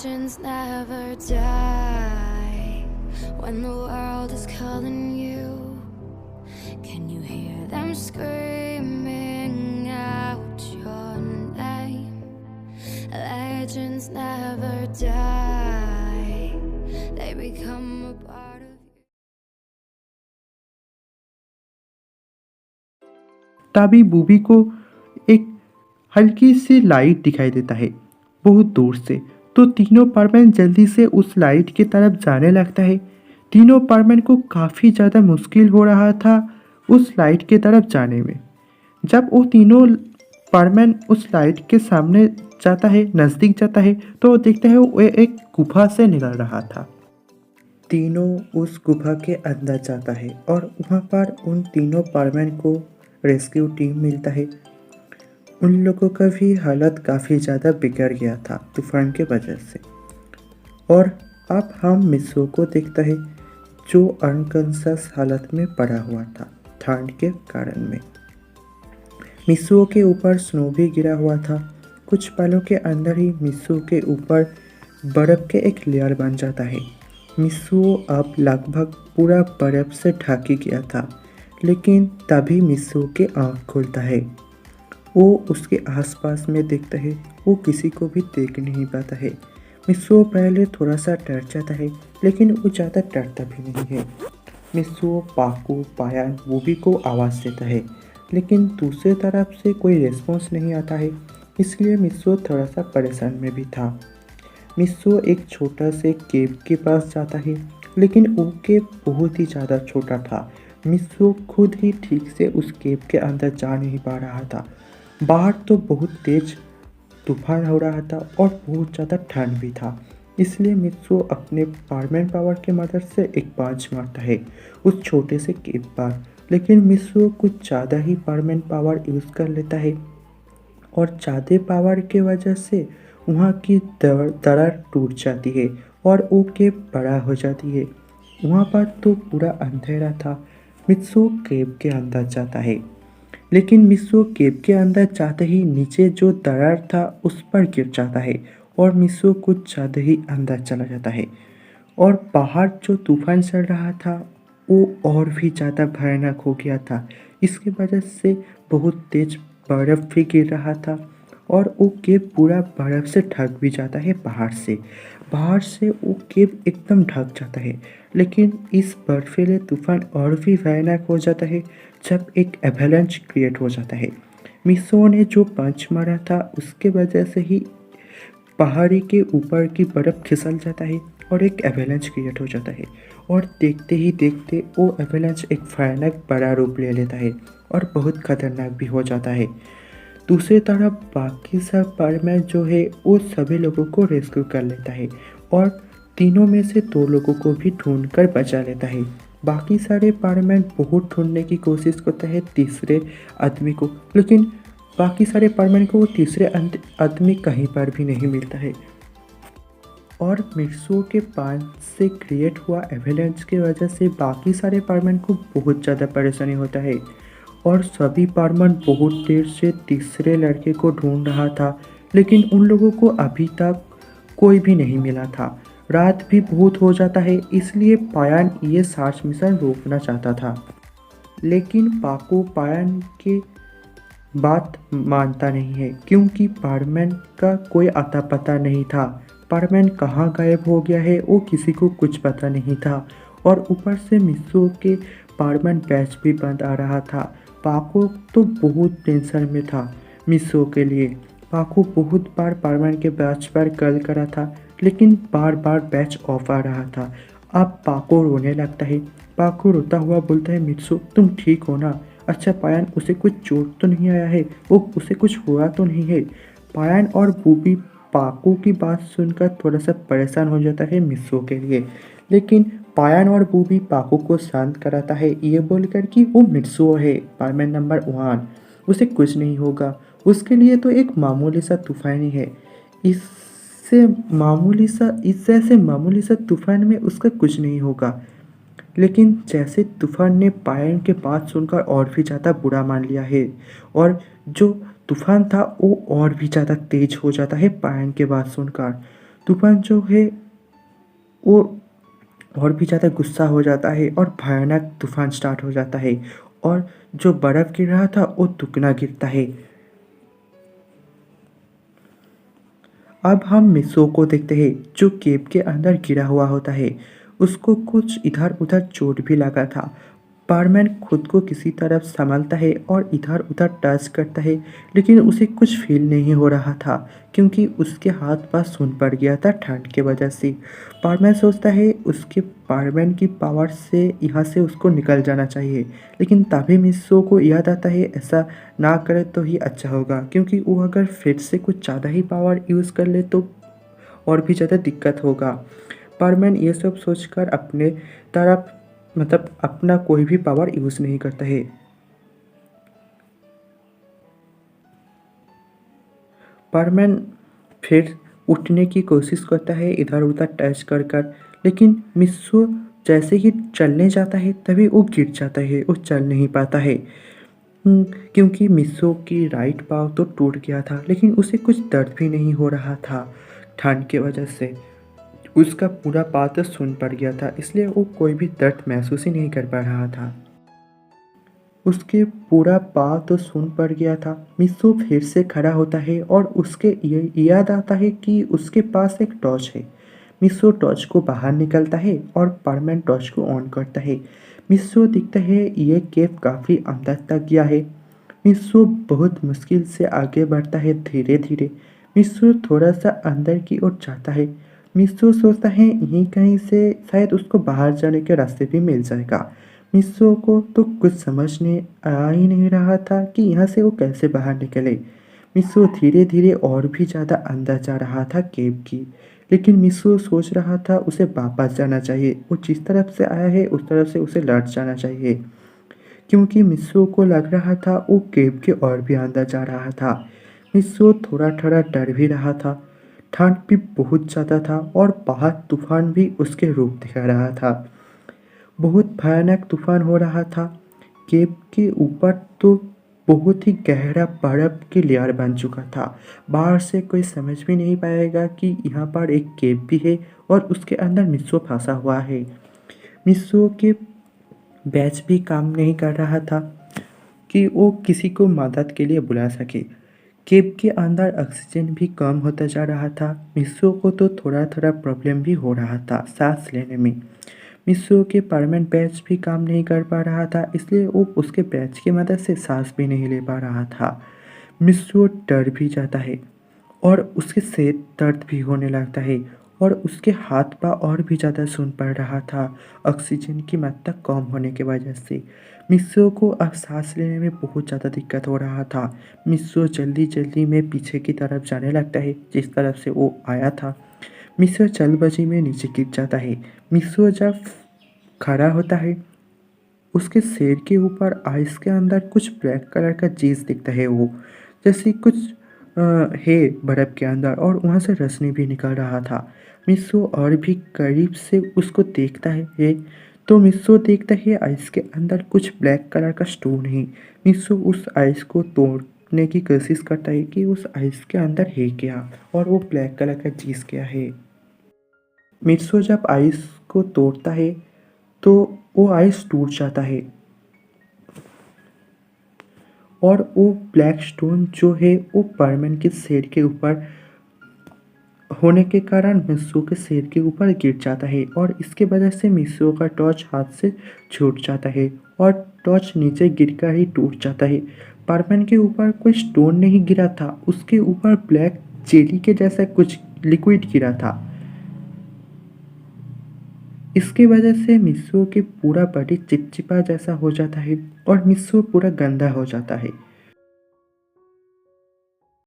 Legends never die when the world is calling you. Can you hear them screaming out your name? Legends never die, they become a part of you. तभी booby को एक हल्की सी light दिखाई देता है बहुत दूर से। तो तीनों परमैन जल्दी से उस लाइट की तरफ जाने लगता है। तीनों परमैन को काफ़ी ज़्यादा मुश्किल हो रहा था उस लाइट की तरफ जाने में। जब वो तीनों परमैन उस लाइट के सामने जाता है, नज़दीक जाता है, तो वो देखता है वो एक गुफा से निकल रहा था। तीनों उस गुफा के अंदर जाता है और वहाँ पर उन तीनों परमैन को रेस्क्यू टीम मिलता है। उन लोगों का भी हालत काफ़ी ज़्यादा बिगड़ गया था तूफान के वजह से। और अब हम मिस्सू को देखता है जो अनकॉन्शियस हालत में पड़ा हुआ था ठंड के कारण में। मिस्सू के ऊपर स्नो भी गिरा हुआ था। कुछ पलों के अंदर ही मिस्सू के ऊपर बर्फ़ के एक लेयर बन जाता है। मिस्सू अब लगभग पूरा बर्फ़ से ढक ही गया था, लेकिन तभी मिस्सू के आँख खुलता है। वो उसके आसपास में देखता है, वो किसी को भी देख नहीं पाता है। मिस्सू पहले थोड़ा सा डर जाता है, लेकिन वो ज़्यादा डरता भी नहीं है। मिस्सू पाकू पायान बूबी को आवाज़ देता है, लेकिन दूसरी तरफ से कोई रिस्पॉन्स नहीं आता है, इसलिए मिस्सू थोड़ा सा परेशान में भी था। मिस्सू एक छोटा से केव के पास जाता है, लेकिन वो केव बहुत ही ज़्यादा छोटा था। मिस्सू खुद ही ठीक से उस केव के अंदर जा नहीं पा रहा था। बाहर तो बहुत तेज तूफान हो रहा था और बहुत ज़्यादा ठंड भी था, इसलिए मित्सू अपने परमैन पावर की मदद से एक बाज मारता है उस छोटे से केव पर। लेकिन मित्सू कुछ ज़्यादा ही परमैन पावर यूज़ कर लेता है और ज़्यादा पावर की वजह से वहाँ की दरार टूट जाती है और वो केव बड़ा हो जाती है। वहाँ पर तो पूरा अंधेरा था। मित्सू केव के अंदर जाता है, लेकिन मिस्सू केव के अंदर जाते ही नीचे जो दरार था उस पर गिर जाता है और मिस्सू कुछ ज़्यादा ही अंदर चला जाता है। और बाहर जो तूफान चल रहा था वो और भी ज़्यादा भयानक हो गया था। इसकी वजह से बहुत तेज बर्फ़ भी गिर रहा था और वो केव पूरा बर्फ़ से ढक भी जाता है बाहर से वो केव एकदम ढक जाता है। लेकिन इस बर्फीले तूफान और भी भयानक हो जाता है जब एक एवलांच क्रिएट हो जाता है। मिस्सू ने जो पंच मारा था उसके वजह से ही पहाड़ी के ऊपर की बर्फ़ फिसल जाता है और एक एवलांच क्रिएट हो जाता है। और देखते ही देखते वो एवलांच एक भयानक बड़ा रूप ले लेता है और बहुत खतरनाक भी हो जाता है। दूसरी तरफ बाकी सब परमैन जो है वो सभी लोगों को रेस्क्यू कर लेता है और तीनों में से 2 लोगों को भी ढूंढ कर बचा लेता है। बाकी सारे परमैन बहुत ढूंढने की कोशिश करते हैं तीसरे आदमी को, लेकिन बाकी सारे परमैन को वो तीसरे आदमी कहीं पर भी नहीं मिलता है। और मिर्सू के पास से क्रिएट हुआ एवलांच की वजह से बाकी सारे परमैन को बहुत ज़्यादा परेशानी होता है और सभी परमैन बहुत देर से तीसरे लड़के को ढूंढ रहा था, लेकिन उन लोगों को अभी तक कोई भी नहीं मिला था। रात भी बहुत हो जाता है, इसलिए पायान ये सर्च मिशन रोकना चाहता था, लेकिन पाकू पायान की बात मानता नहीं है क्योंकि परमैन का कोई अता पता नहीं था। परमैन कहाँ गायब हो गया है वो किसी को कुछ पता नहीं था और ऊपर से मिस्सू के परमैन बैच भी बंद आ रहा था। पाकू तो बहुत टेंशन में था मिस्सू के लिए। पाकू बहुत बार परमैन के बैच पर कॉल करा था, लेकिन बार बार बैच ऑफ आ रहा था। अब पाकू रोने लगता है। पाकू रोता हुआ बोलता है, मित्सू तुम ठीक हो ना? अच्छा पायान, उसे कुछ चोट तो नहीं आया है? वो उसे कुछ हुआ तो नहीं है? पायान और बूबी पाकू की बात सुनकर थोड़ा सा परेशान हो जाता है मिस्सू के लिए, लेकिन पायान और बूबी पाकू को शांत कराता है ये बोलकर कि वो मित्सू है परमैन नंबर 1, उसे कुछ नहीं होगा, उसके लिए तो एक मामूली सा तूफान ही है। इस जैसे मामूली सा तूफान में उसका कुछ नहीं होगा। लेकिन जैसे तूफान ने पायन के बात सुनकर और भी ज़्यादा बुरा मान लिया है और जो तूफान था वो और भी ज़्यादा तेज हो जाता है पायन के बात सुनकर। तूफान जो है वो और भी ज़्यादा गुस्सा हो जाता है और भयानक तूफान स्टार्ट हो जाता है और जो बर्फ़ गिर रहा था वो दुगना गिरता है। अब हम मिस्सो को देखते हैं जो केव के अंदर गिरा हुआ होता है। उसको कुछ इधर उधर चोट भी लगा था। बारमैन खुद को किसी तरफ संभालता है और इधर उधर टच करता है, लेकिन उसे कुछ फील नहीं हो रहा था क्योंकि उसके हाथ पांव सून पड़ गया था ठंड के वजह से। बारमैन सोचता है उसके बारमैन की पावर से यहाँ से उसको निकल जाना चाहिए, लेकिन तभी मिस्सो को याद आता है ऐसा ना करे तो ही अच्छा होगा क्योंकि वो अगर फिर से कुछ ज़्यादा ही पावर यूज़ कर ले तो और भी ज़्यादा दिक्कत होगा। परमैन ये सब सोचकर अपने तरफ अपना कोई भी पावर यूज़ नहीं करता है। परमैन फिर उठने की कोशिश करता है इधर उधर टच कर कर, लेकिन मिस्सू जैसे ही चलने जाता है तभी वो गिर जाता है, वो चल नहीं पाता है। क्योंकि मिस्सू की राइट पाँव तो टूट गया था, लेकिन उसे कुछ दर्द भी नहीं हो रहा था ठंड के वजह से। उसका पूरा पाँव तो सून पड़ गया था, इसलिए वो कोई भी दर्द महसूस ही नहीं कर पा रहा था। उसके पूरा पाँव तो सून पड़ गया था। मिस्सू फिर से खड़ा होता है और उसके ये याद आता है कि उसके पास एक टॉर्च है। मिस्सू टॉर्च को बाहर निकलता है और परमैन टॉर्च को ऑन करता है। मिस्सू दिखता है ये केव काफ़ी अंदर तक गया है। मिस्सू बहुत मुश्किल से आगे बढ़ता है धीरे धीरे। मिस्सू थोड़ा सा अंदर की ओर जाता है। मिस्सू सोचता है यहीं कहीं से शायद उसको बाहर जाने के रास्ते भी मिल जाएगा। मिस्सू को तो कुछ समझ नहीं आ ही नहीं रहा था कि यहाँ से वो कैसे बाहर निकले। मिस्सू धीरे धीरे और भी ज़्यादा अंदर जा रहा था केव की, लेकिन मिस्सू सोच रहा था उसे वापस जाना चाहिए। वो जिस तरफ से आया है उस तरफ से उसे लौट जाना चाहिए, क्योंकि मिस्सू को लग रहा था वो केव के और भी अंदर जा रहा था। मिस्सू थोड़ा थोड़ा डर भी रहा था। ठंड भी बहुत ज़्यादा था और बाहर तूफान भी उसके रूप दिखा रहा था। बहुत भयानक तूफान हो रहा था। केव के ऊपर तो बहुत ही गहरा बर्फ की लेयर बन चुका था। बाहर से कोई समझ भी नहीं पाएगा कि यहाँ पर एक केव भी है और उसके अंदर मिस्सू फंसा हुआ है। मिस्सू के बैच भी काम नहीं कर रहा था कि वो किसी को मदद के लिए बुला सके। केव के अंदर ऑक्सीजन भी कम होता जा रहा था। मिस्सू को तो थोड़ा थोड़ा प्रॉब्लम भी हो रहा था सांस लेने में। मिस्सू के परमानेंट बैच भी काम नहीं कर पा रहा था, इसलिए वो उसके बैच की मदद से सांस भी नहीं ले पा रहा था। मिस्सू डर भी जाता है और उसके सिर दर्द भी होने लगता है और उसके हाथ पाँव और भी ज़्यादा सून पड़ रहा था ऑक्सीजन की मात्रा कम होने की वजह से। मिस्सू को अब सांस लेने में बहुत ज़्यादा दिक्कत हो रहा था। मिस्सू जल्दी जल्दी में पीछे की तरफ जाने लगता है जिस तरफ से वो आया था। मिस्सू जल्दबाजी में नीचे गिर जाता है। मिस्सू जब खड़ा होता है उसके सिर के ऊपर आइस के अंदर कुछ ब्लैक कलर का चीज़ दिखता है, वो जैसे कुछ है बर्फ़ के अंदर और वहाँ से रोशनी भी निकल रहा था। मिस्सू और भी करीब से उसको देखता है तो मिस्सू देखता है आइस के अंदर कुछ ब्लैक कलर का स्टोन है। मिस्सू उस आइस को तोड़ने की कोशिश करता है कि उस आइस के अंदर है क्या और वो ब्लैक कलर का चीज़ क्या है। मिस्सू जब आइस को तोड़ता है तो वो आइस टूट जाता है और वो ब्लैक स्टोन जो है वो परमैन के सिर के ऊपर होने के कारण मिस्सू के सिर के ऊपर गिर जाता है और इसके वजह से मिस्सू का टॉर्च हाथ से छूट जाता है और टॉर्च नीचे गिरकर ही टूट जाता है। परमैन के ऊपर कोई स्टोन नहीं गिरा था, उसके ऊपर ब्लैक जेली के जैसा कुछ लिक्विड गिरा था। इसकी वजह से मिस्सू की पूरा बॉडी चिपचिपा जैसा हो जाता है और मिस्सू पूरा गंदा हो जाता है।